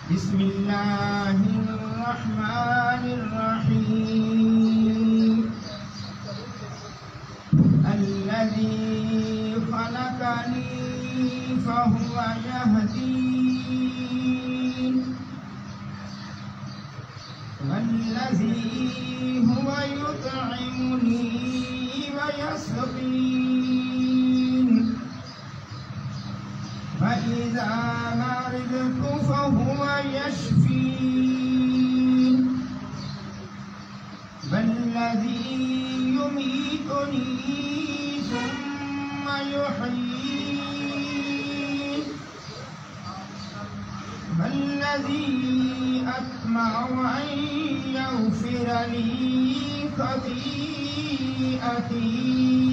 بسم اللہ الرحمن الرحیم الذی خلقنی فهو یهدین والذی هو یطعمنی ویسقین فإذا مرضت فهو يشفين والذي يميتني ثم يحيين والذي أطمع أن يغفر لي خطيئتي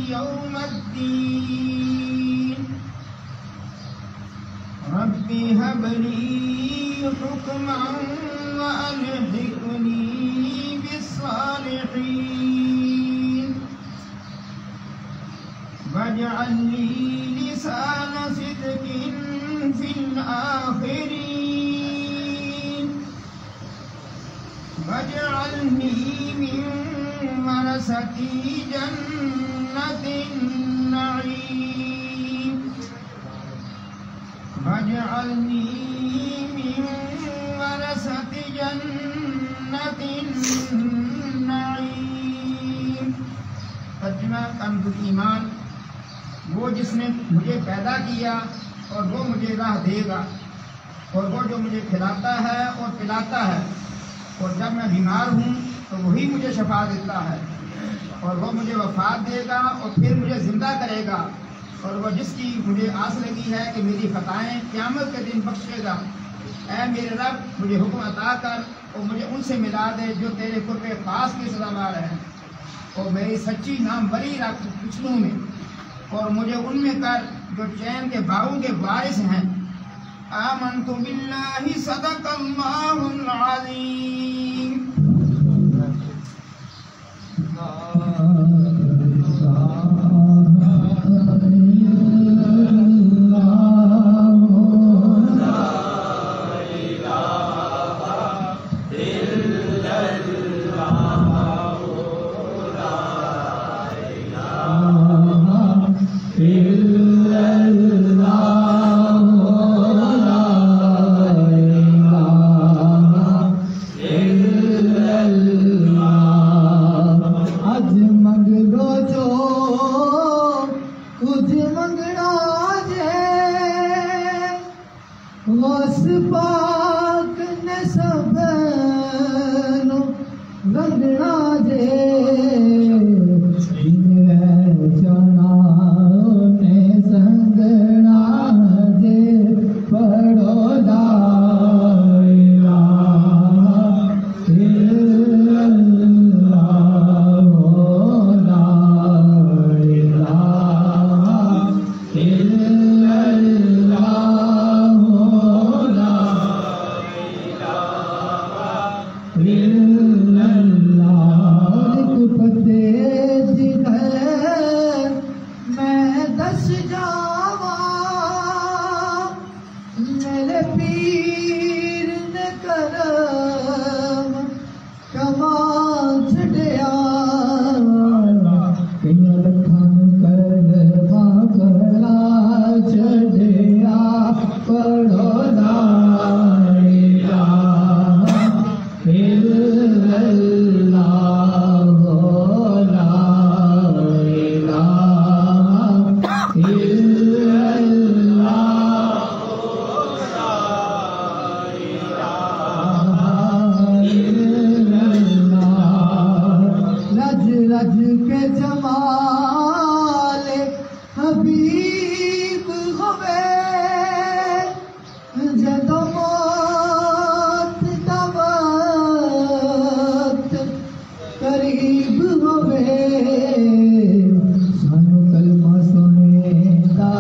يوم الدين رب هب لي حكما وألحقني بالصالحين واجعل لي لسان صدق في الآخرين واجعلني من ورثة جنة النعيم واجعلنی من ورثة جنة النعیم۔ ترجمہ کنز ایمان۔ وہ جس نے مجھے پیدا کیا اور وہ مجھے راہ دے گا، اور وہ جو مجھے کھلاتا ہے اور پلاتا ہے، اور جب میں بیمار ہوں تو وہی مجھے شفا دیتا ہے، اور وہ مجھے وفات دے گا اور پھر مجھے زندہ کرے گا، اور وہ جس کی مجھے آس لگی ہے کہ میری خطائیں قیامت کے دن بخشے گا۔ اے میرے رب، مجھے حکم عطا کر اور مجھے ان سے ملا دے جو تیرے قرب خاص کی سزاوار ہیں، اور میری سچی ناموری رکھ پچھلوں میں، اور مجھے ان میں کر جو چین کے باغوں کے وارث ہیں۔ آمنت باللہ صدق اللہ العظیم۔ سانو کلمہ سنے دا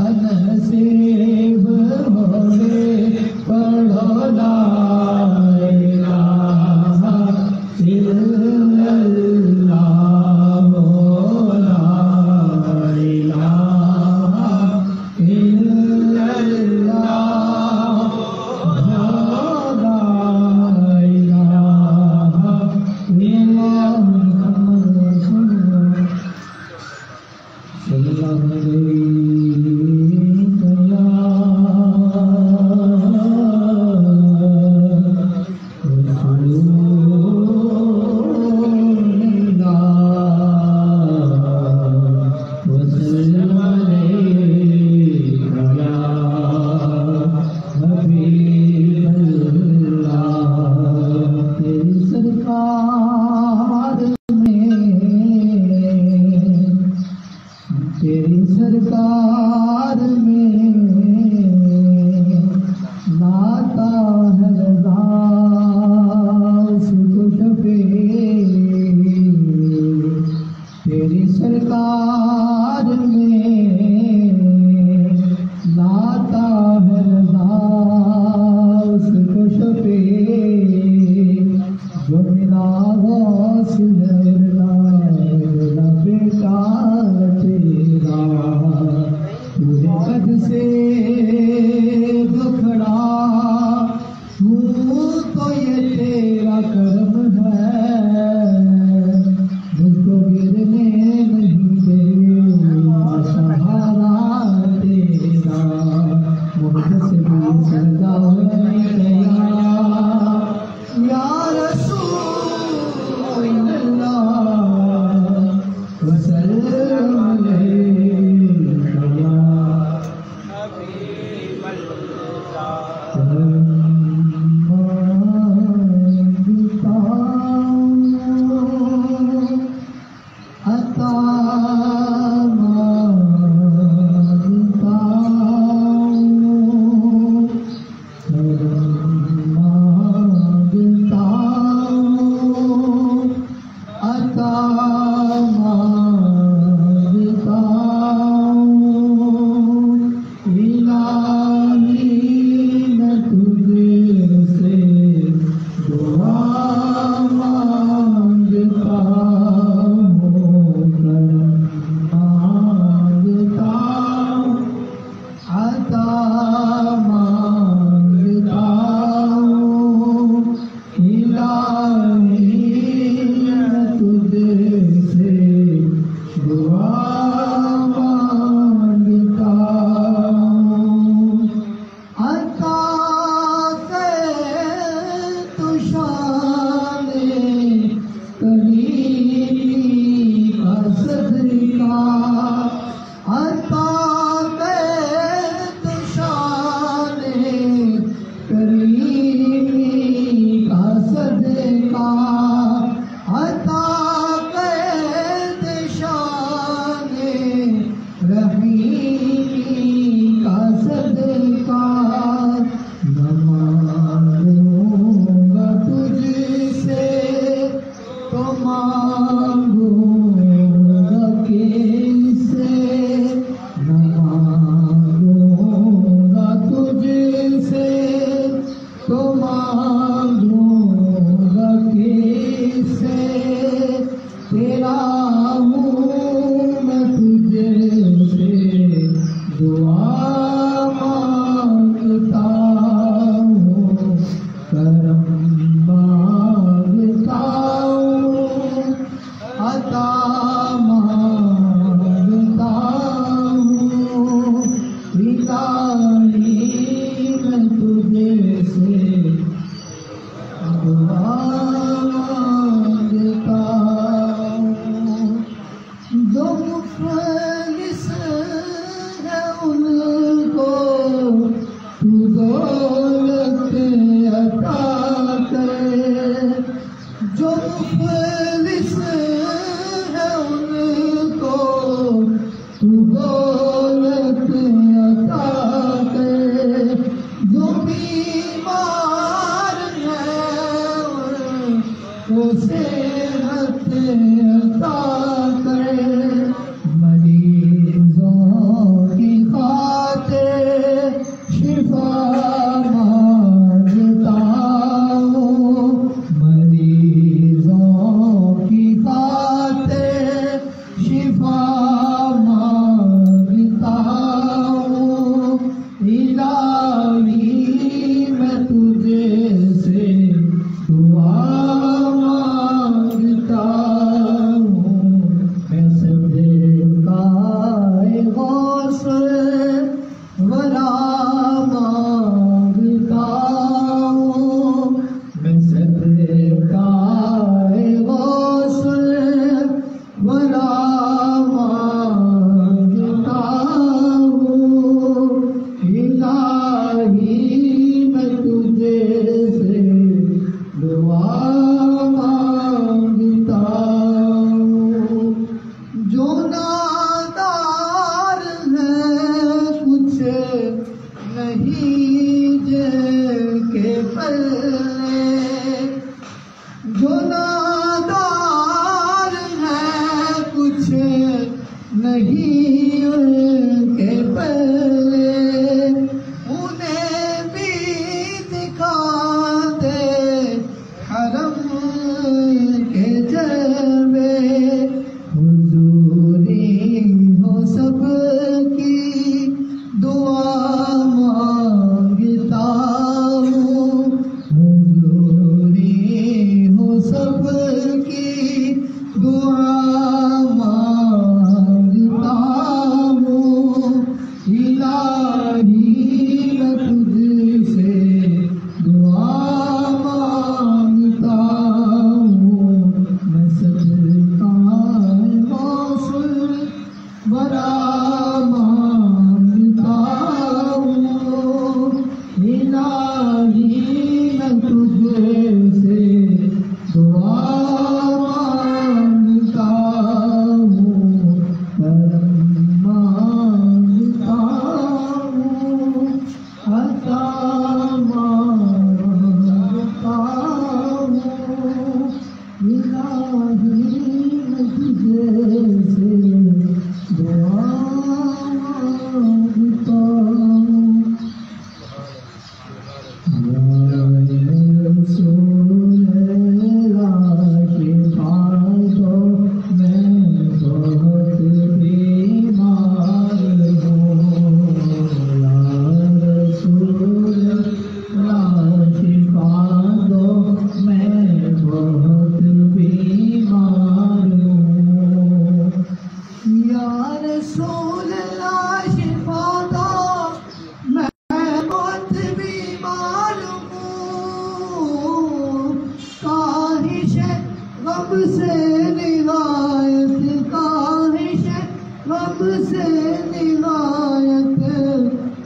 نہایت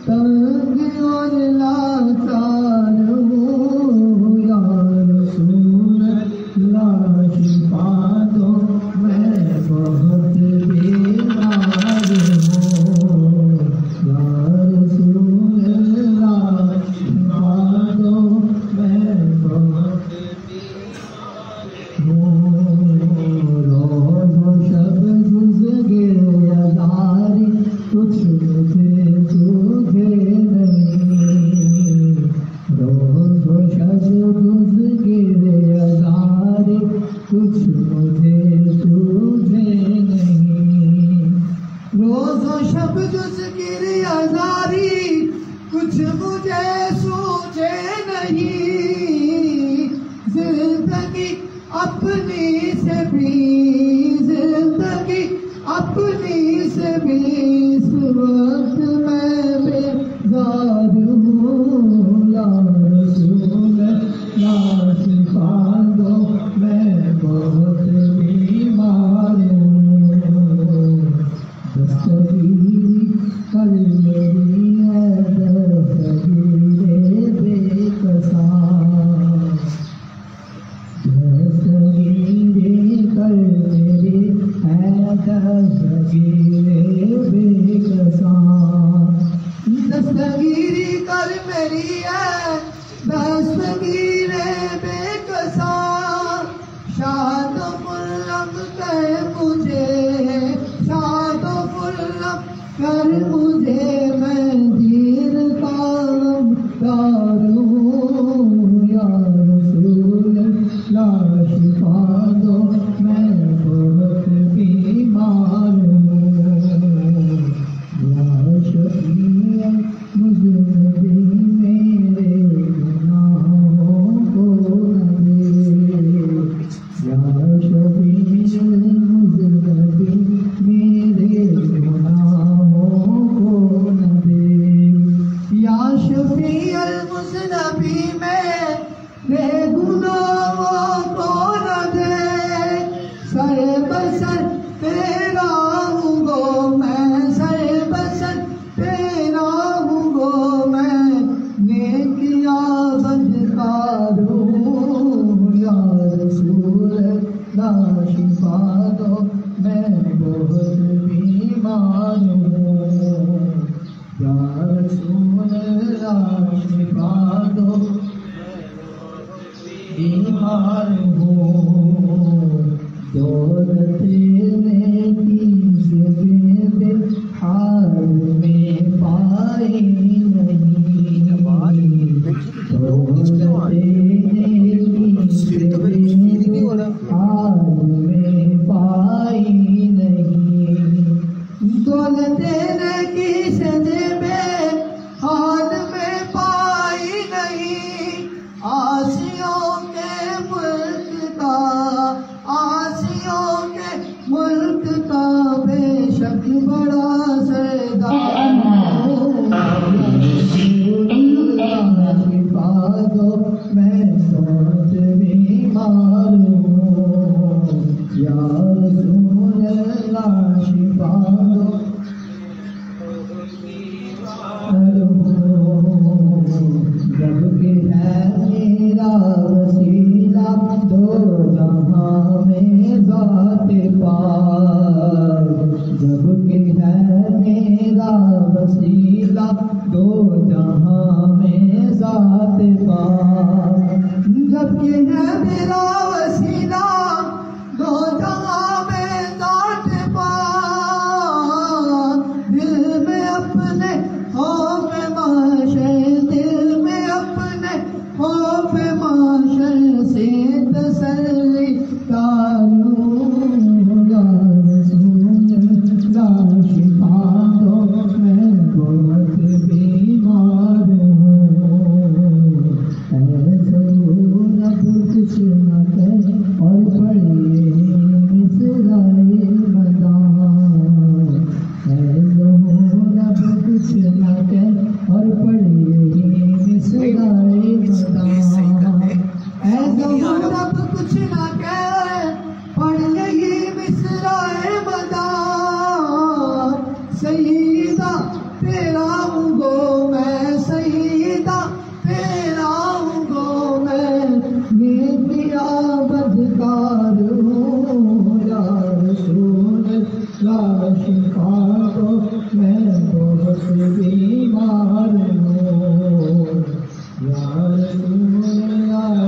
تنگ اور لاچار ہوں، یا رسول اللہ شفا دو میں بہت بیمار ہوں، یا رسول اللہ شفا دو میں بہت روز و شب جز گرے ازاری کچھ مجھے سوجھے نہیں، روز و شب جز گرے ازاری کچھ مجھے سوجھے نہیں، روز و شب جز گرے ازاری کچھ مجھے سوجھے نہیں، زندگی اپنی سے بھی، زندگی اپنی سے بھی اس وقت میں بیزار ہوں، یا رسول اللہ شفا دو میں بہت بیمار ہوں، دستگیری کر میری ہے دستگیر بے کساں، دستگیری کر میری ہے دستگیر بے کساں، دستگیری کر میری ہے دستگیر بے کساں، شاد و خرم کر مجھے، شاد و خرم کر مجھے، میں دیر کا غمدار ہوں، یا رسول اللہ شفا دو میں بہت بیمار ہوں، یا شفیع مذنبین میرے گناہوں کو نہ دے، یا شفیع مذنبین میرے گناہوں کو نہ دے، یا شفیع المذنبین میرے گناہوں کو نہ دے، سر بسر تیرا ہوں گو میں، سر بسر تیرا ہوں گو میں، نیکیا بدکار ہوں، یا رسول اللہ شفا دو میں بہت بیمار ہوں، یا رسول اللہ شفا دو بیمار ہوں، دولت نیکی سے بے حال میں پائی نہیں، دولت نیکی سے بے حال میں پائی نہیں، دولت نیکی سے بے حال میں پائی نہیں، آسیوں کے ملک کا، آسیوں کے ملک کا بے شک بڑا سردار ہوں، شفا دو میں بہت بیمار ہوں، یا رسول اللہ شفا دو جب کہ ہے میرا وسیلہ دو جہاں میں ذات پاک، جب کہ ہے میرا وسیلہ دو جہاں میں ذات پاک، جب کہ ہے میرا وسیلہ دو جہاں میں ذات پاک، دل میں اپنے خوف معاشر، دل میں اپنے خوف معاشر سے تسلی کاروں، یا رسول اللہ شفا دو میں بہت بیمار ہوں، ایسا اب کچھ نہ تیرا ہوں گو میں سیدہ تیرا ہوں گو میں یہ کیا بدکار ہوں یا رسول اللہ شفا دو میں بہت بیمار ہوں یا رسول اللہ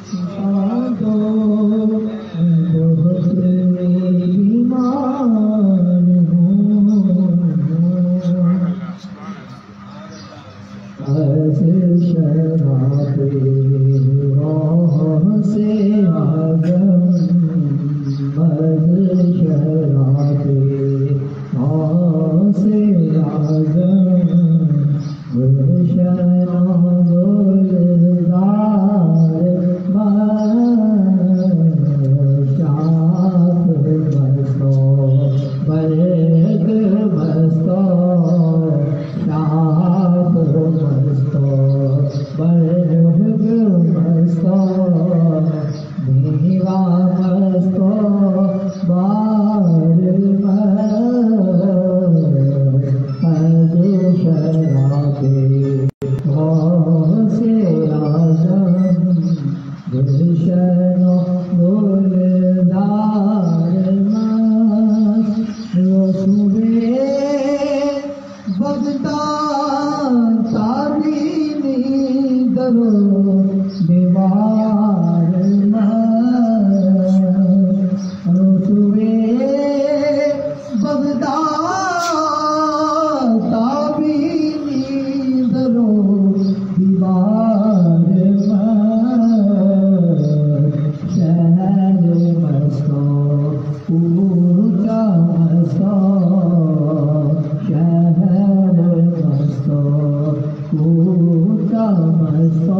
شفا دو میں بہت بیمار ایسے شراب راہ سے آگم بد شراب راہ سے آگم گلشن گلزار شاخ بستو برگ بستو شاخ بستو برگ بستو میوا بستو بار از شراب سے آزم گلشن گلزار رسول بغداد تابینی درو دیوار رسول بغداد تابینی درو دیوار شہر مستو اونچا مستو شہر مستو اونچا مستو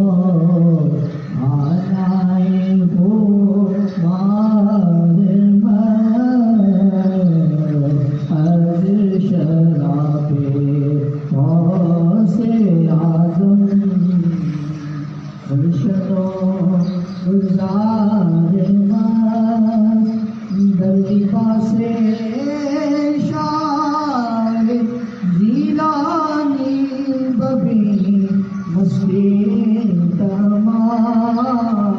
آنائے وہ مار از شراب سے آزم گلشنو گلزار گلی پاسے شاہ جیلانی ببی مستی تمام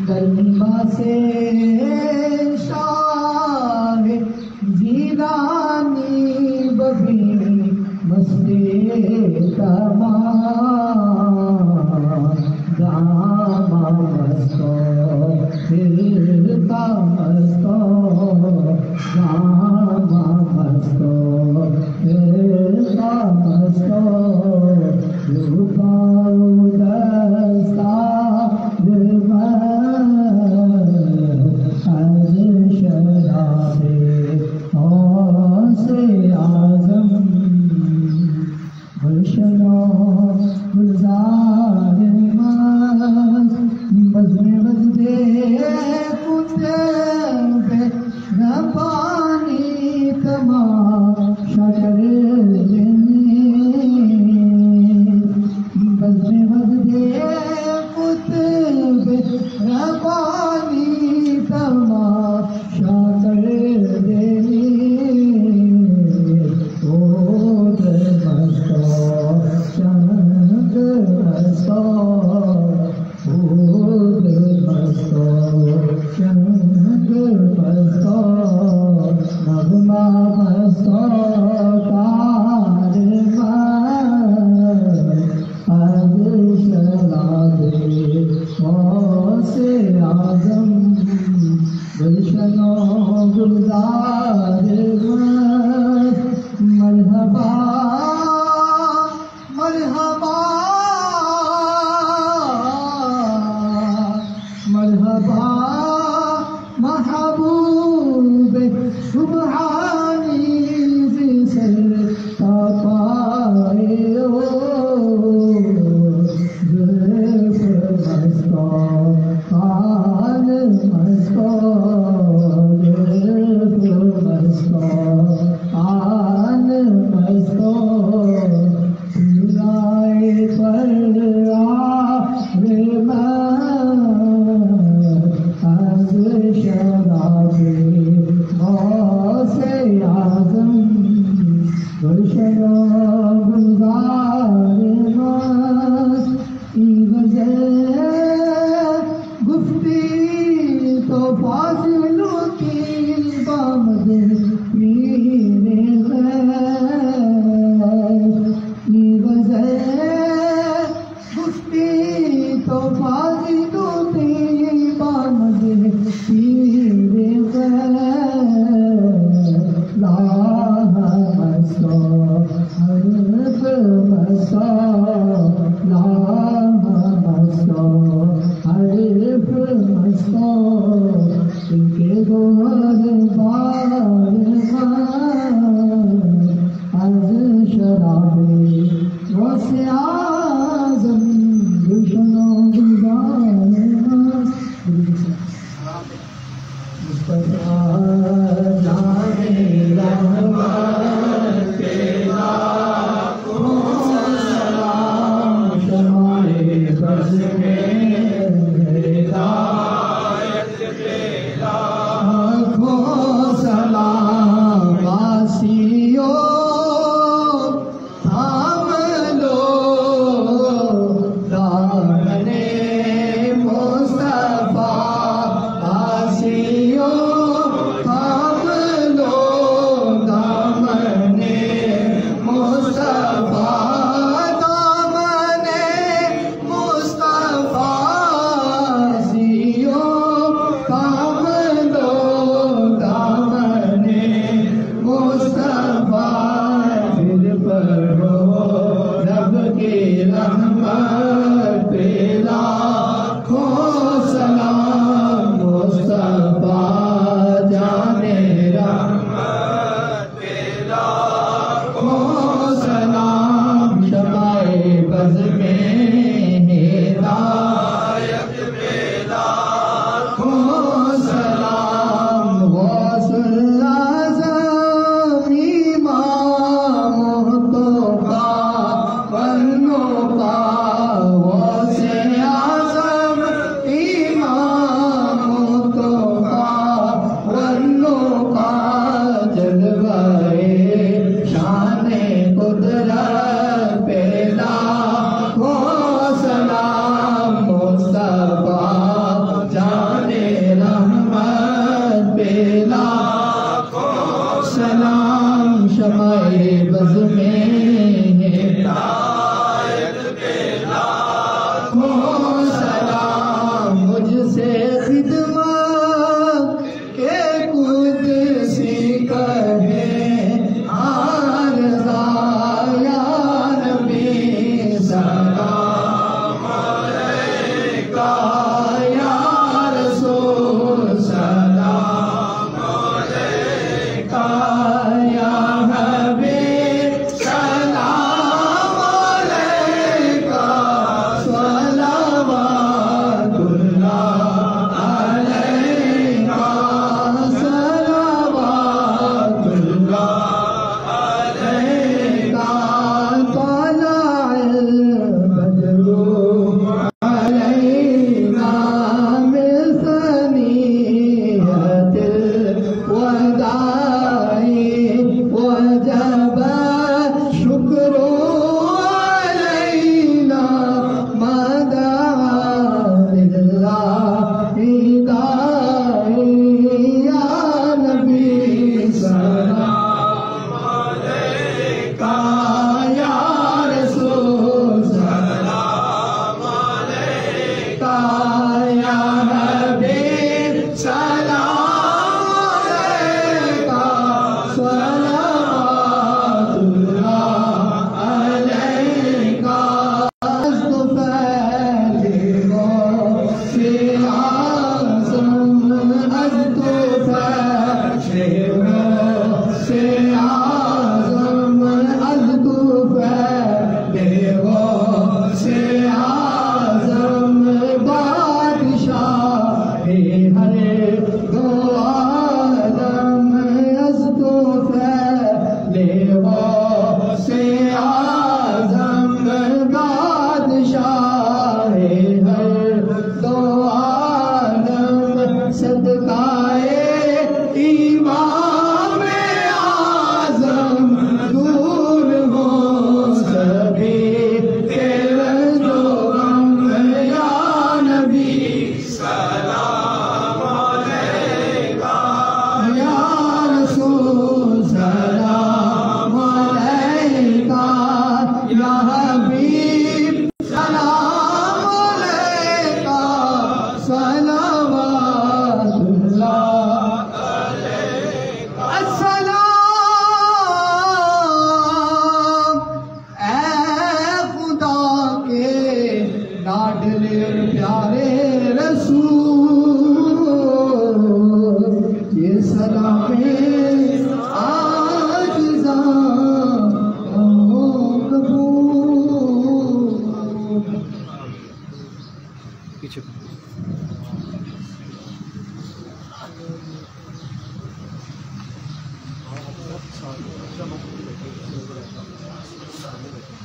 گلی پاسے شاہ جیلانی ببی مستی تمام جامع مستو فرقہ مستو جامع مستو فرقہ مستو لکاؤ دستا از شراب سے آزم گلشنو گلزار بزم بزدے کتے پہ ربانی تماشا کرے بزم بزدے کتے پہ ربانی تماشا کرے چند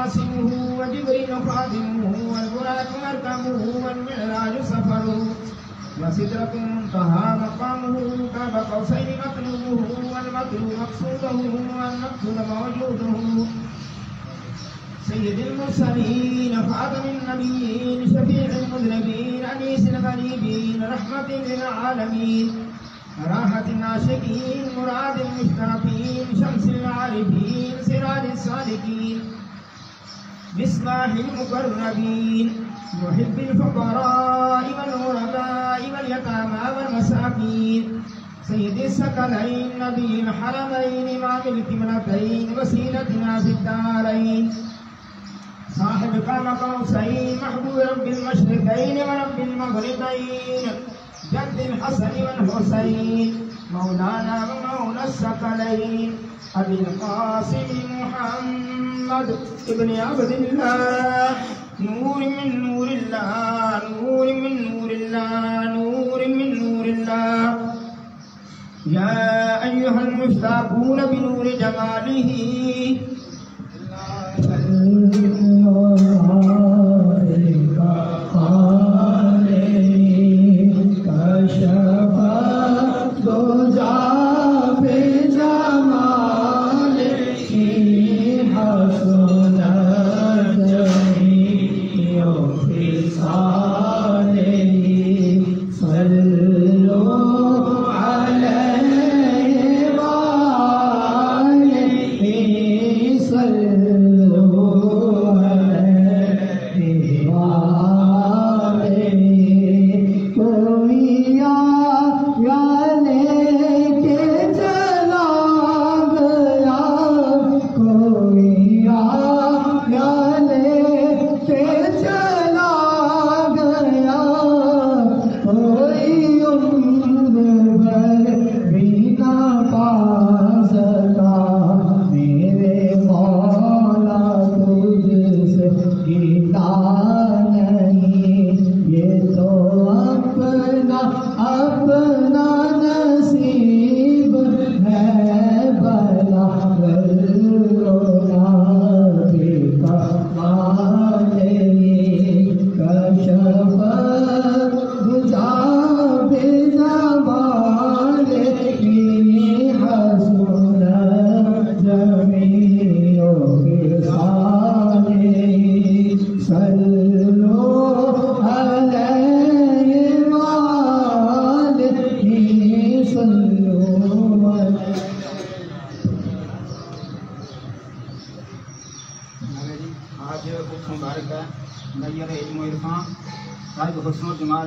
عاصمه وجبريل خادمه والبراق مركبه والمعراج سفره وسدرة منتهى مقامه قاب قوسين مطلوبه والمطلوب مقصوده والمقصود موجوده سيد المرسلين خاتم النبيين شفيع المذنبين أنيس الغريبين رحمة للعالمين راحة الناشئين مراد المشتاقين شمس العارفين سراج الصالحين مصباح المقربين محب الفقراء والغرباء واليتامى والمساكين سيد الثقلين نبي الحرمين إمام القبلتين وسيلتنا في الدارين صاحب قام قوسين محبوب رب المشرقين ورب المغربين جد الحسن والحسين مولانا ومولى الثقلين أبي القاسم محمد ابن عبد الله نور من نور الله نور من نور الله نور من نور الله يا أيها المشتاقون بنور جماله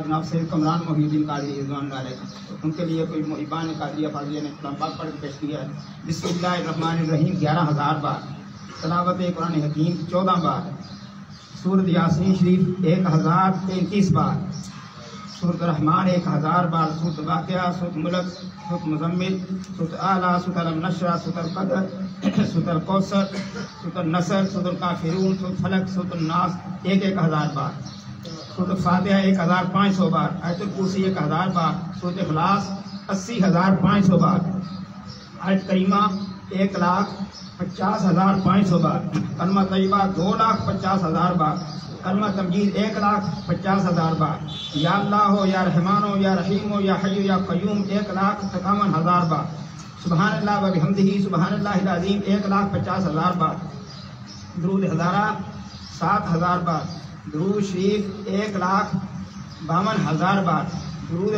جناب سید کمران محی الدین قادری رضوان اللہ علیہ ان کے لیے کوئی محبان قادریہ فاضلیہ نے کلام پاک پڑھ کے پیش کیا ہے. بسم اللہ الرحمن الرحیم 11,000 بار، تلاوت قرآن حکیم 14 بار، سورۃ یاسین شریف 1033 بار، سورۃ الرحمن 1000 بار، سورۃ واقعہ، سورۃ ملک، سورۃ مزمل، سورۃ اعلیٰ، سورۃ الم نشرح، سورۃ القدر، سورۃ الکوثر، سورۃ النصر، سورۃ الکافرون، سورۃ فلق، سورۃ الناس 1000 بار، سورۃ فاتحہ 1500 بار، آیت الکرسی 1000 بار، سورۃ اخلاص 80,500 بار، آیت کریمہ 1,50,500 بار، کلمہ طیبہ 2,50,000 بار، کلمہ تمجید 1,50,000 بار، یا اللہ ہو یا رحمان ہو یا رحیم ہو یا حی یا قیوم 1,51,000 بار، سبحان اللہ و بحمدہ سبحان اللہ العظیم 1,50,000 بار، درود ہزارہ 7,000 بار، درود شریف 1,52,000 بار، درود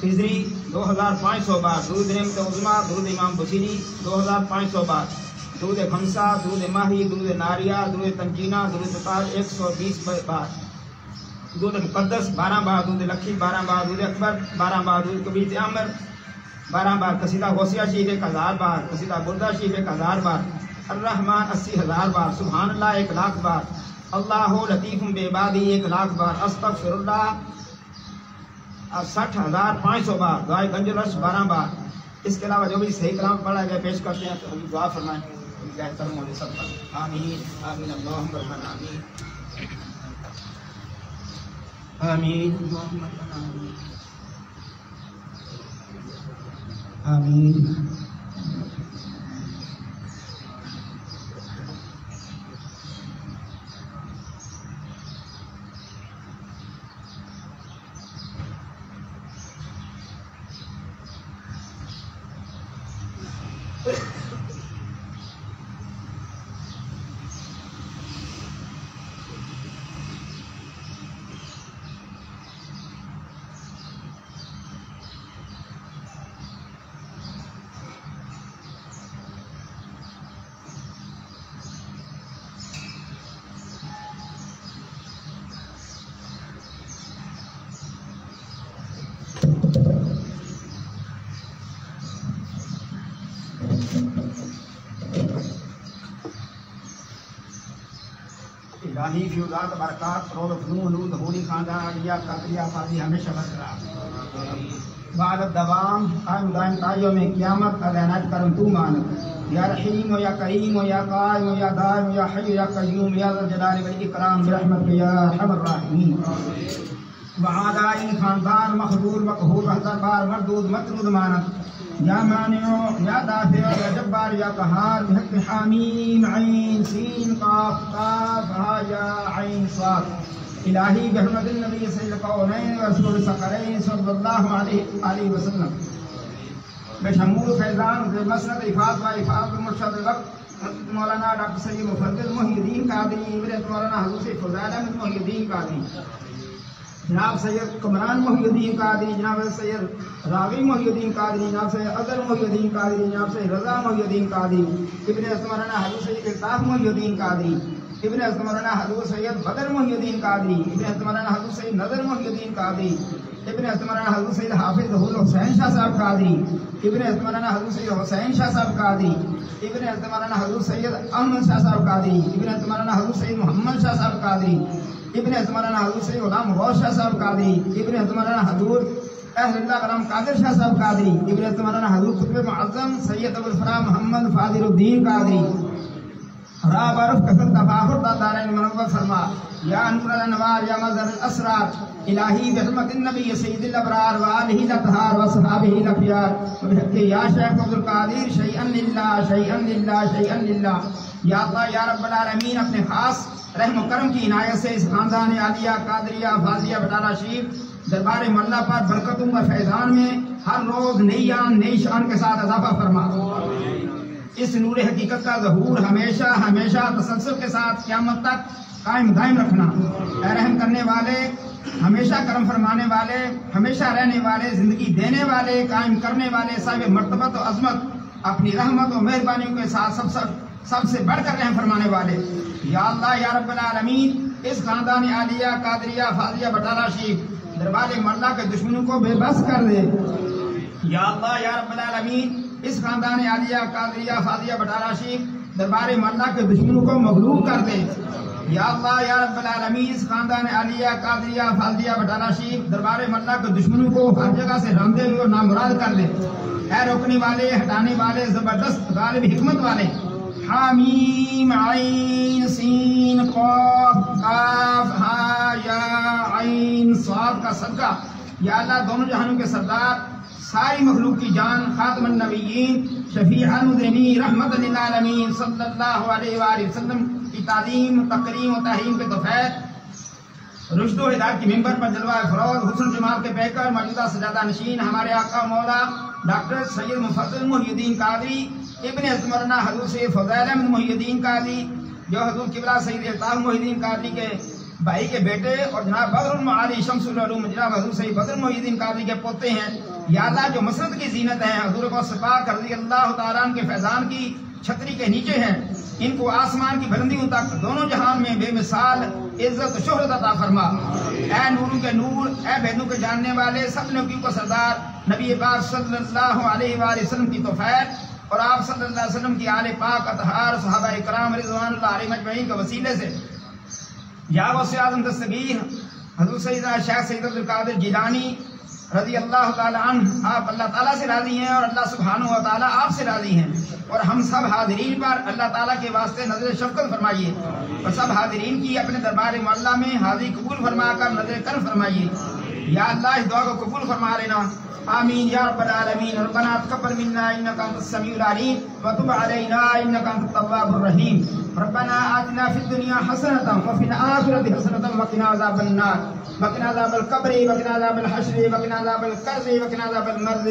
خضری 2,500 بار، درود نعمت عظمیٰ، درود امام بصیری 2,500 بار، درود خمسہ، درود ماہی، درود ناریہ، درود تنجینہ، درود تاج 120 بار، درود مقدس 12 بار، درود لکھی 12 بار، درود اکبر 12 بار، درود کبیر عامر 12 بار، قصیدہ غوثیہ شریف 1000 بار، قصیدہ بردہ شریف 1000 بار، الرحمن 80,000 بار، سبحان اللہ 1,00,000 بار، اللہ لطیف بعبادہ 1,00,000 بار، استغفر اللہ 60,500 بار، دعائے گنج العرش 12 بار. اس کے علاوہ جو بھی صحیح کلام پڑھا گیا پیش کرتے ہیں تو ابھی دعا فرمائیں. آمین آمین اللہم رحمان آمین آمین آمین. الہی فیوزات برکات فروغ فنون علوم ظہوری خاندان عالیہ قادریہ فاضی ہمیشہ برقرار بعد الدوام قائم دائم تا یوم قیامت عنایت کرم تو مانت یا رحیم و یا کریم و یا قائم و یا دائم و یا حی و یا قیوم یا ذا الجلال والاکرام برحمتک یا ارحم الراحمین وعادائی خاندان مخذول مقہور بہتر بار مردود مطرود مانت یا مانع یا دافع یا جبار یا قہار بحق حامیم عین سین قاف قاف ہا یا عین صاد الہی بحرمت النبی صلی القونین و رسول سقرین صلی اللہ علیہ وسلم بشمول فیضان مسند افاظ و افاظ مرشد الوقت مولانا ڈاکٹر سید مفضل محی الدین قادری ابن مولانا حضرت فضیل احمد محی الدین قادری جناب سید کمران محی الدین قادری جناب سید راوی محی الدین قادری جناب سید اظہر محی الدین قادری جناب سید رضا محی الدین قادری ابن مولانا حضرت سید الطاف محی الدین قادری ابن مولانا حضرت سید بدر محی الدین قادری ابن مولانا حضرت سید نظر محی الدین قادری ابن مولانا حضرت سید حافظ ظہور حسین شاہ صاحب قادری ابن مولانا حضرت سید حسین شاہ صاحب قادری ابن مولانا حضرت سید احمد شاہ صاحب قادری ابن مولانا حضرت سید محمد شاہ صاحب قادری ابن مولانا حضرت سید غلام غوث شاہ صاحب قادری ابن مولانا حضرت اہل اللہ غلام قادر شاہ صاحب قادری ابن مولانا حضرت قطب معظم سید ابو الفرا محمد فاضل الدین قادری راب عرف کثرت تفاخر تا دارین منور فرما یا نور الانوار یا مظہر الاسرار الہی بحرمت النبی سید الابرار و آلہ الاطہار و صحابہ الاخیار و بحق یا شیخ عبد القادر شیئا للہ شیئا للہ شیئا للہ یا اللہ یا رب العالمین اپنے خاص رحم و کرم کی عنایت سے اس خاندان عالیہ قادریہ فاضلیہ بٹالہ شریف دربار ملا پر برکتوں و فیضان میں ہر روز نئی آن نئی شان کے ساتھ اضافہ فرما اس نور حقیقت کا ظہور ہمیشہ ہمیشہ تسلسل کے ساتھ قیامت تک قائم دائم رکھنا اے رحم کرنے والے ہمیشہ کرم فرمانے والے ہمیشہ رہنے والے زندگی دینے والے قائم کرنے والے صاحب مرتبت و عظمت اپنی رحمت و مہربانیوں کے ساتھ سب سے بڑھ کر رحم فرمانے والے یا اللہ یا رب العالمین اس خاندان عالیہ قادریہ فاضلیہ بٹالہ شریف دربار ملا کے دشمنوں کو بے بس کر دے یا اللہ یا رب العالمین اس خاندان عالیہ قادریہ فاضلیہ بٹالہ شریف دربار ملا کے دشمنوں کو مغلوب کر دے یا اللہ یا رب العالمین اس خاندان عالیہ قادریہ فاضلیہ بٹالہ شریف دربار ملا کے دشمنوں کو ہر جگہ سے راندے ہوئے اور نامراد کر دے اے روکنے والے ہٹانے والے زبردست غالب حکمت والے حامیم عین سین قاف قاف ہا یا عین صاد کا صدقہ یا اللہ دونوں جہانوں کے سردار ساری مخلوق کی جان خاتم النبیین شفیع المذنبین رحمت للعالمین صلی اللہ علیہ وآلہ وسلم کی تعلیم تقریم و تحریم کے توفیق رشد و ہدایت کی ممبر پر جلوہ فروغ حسن جمال کے پیکر موجودہ سجادہ نشین ہمارے آقا مولا ڈاکٹر سید مفضل محی الدین قادری ابن مولانا حضرت سید فضیل احمد محی الدین قادری جو حضور قبلہ سید الطاف محی الدین قادری کے بھائی کے بیٹے اور جناب بدر المعالی شمس العلوم جناب حضور سید بدر محی الدین قادری کے پوتے ہیں یا اللہ جو مسرت کی زینت ہیں حضور کو سپاک رضی اللہ تعالیٰ عنہ کے فیضان کی چھتری کے نیچے ہیں ان کو آسمان کی بلندیوں تک دونوں جہان میں بے مثال عزت و شہرت عطا فرما اے نوروں کے نور اے بہنوں کے جاننے والے سب نبیوں کو سردار نبی پاک صلی اللہ علیہ وآلہ وسلم کی توفیق اور آپ صلی اللہ علیہ وسلم کی آل پاک اطہار صحابہ اکرام رضوان اللہ علیہ مجمعین کے وسیلے سے یا غوث اعظم دستگیر حضور سیدنا شیخ سید عبد القادر جیلانی رضی اللہ تعالیٰ عنہ آپ اللہ تعالیٰ سے راضی ہیں اور اللہ سبحانہ و تعالیٰ آپ سے راضی ہیں اور ہم سب حاضرین پر اللہ تعالیٰ کے واسطے نظر شفقت فرمائیے اور سب حاضرین کی اپنے دربار معلیٰ میں حاضری قبول فرما کر نظر کرم فرمائیے یا اللہ اس دعا کو قبول فرما لینا آمین یا رب العالمین ربنا تقبل منا انك انت السميع العليم وتب علينا انك انت التواب الرحيم ربنا آتنا في الدنيا حسنة وفي الآخرة حسنة وقنا عذاب النار وقنا عذاب القبر وقنا عذاب الحشر وقنا عذاب القرز وقنا عذاب المرض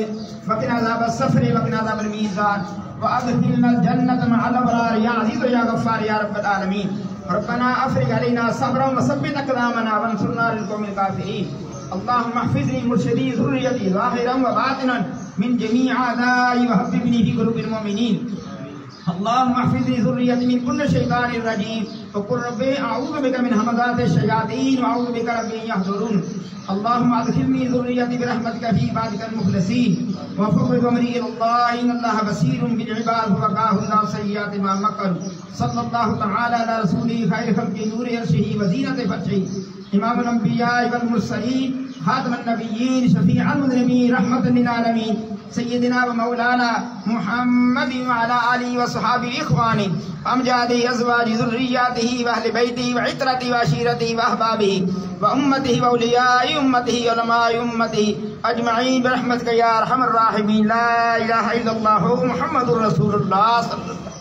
وقنا عذاب السفر وقنا عذاب الميزان وأدخلنا الجنة مع الأبرار يا عزيز يا غفار يا رب العالمين ربنا أفرغ علينا صبرا وثبت أقدامنا وانصرنا على القوم الكافرين اللهم احفظني مرشدي ذريتي ظاهرا وباطنا من جميع أعدائي وحببني في قلوب المؤمنين اللهم احفظ لي ذريتي من كل شيطان رجيم وقل رب اعوذ بك من همزات الشياطين واعوذ بك رب ان يحضرون. اللهم ادخلني ذريتي برحمتك في عبادك المخلصين وفوض امري الى الله ان الله بصير بالعباد وقاه الله سيئات ما مكروا. صلى الله تعالى على رسوله خير خلق نور عرشه وزينة فرشه امام الانبياء والمرسلين خاتم النبيين شفيع المذنبين رحمة للعالمين سيدنا ومولانا محمد وعلى آله وصحابه إخوانه أمجاده أزواج ذرياته وأهل بيته وعترته وعشيرته وأحبابه وأمته وأولياء أمته وعلماء أمته أجمعين برحمتك يا أرحم الراحمين. لا إله إلا الله محمد رسول الله صلى الله عليه وسلم.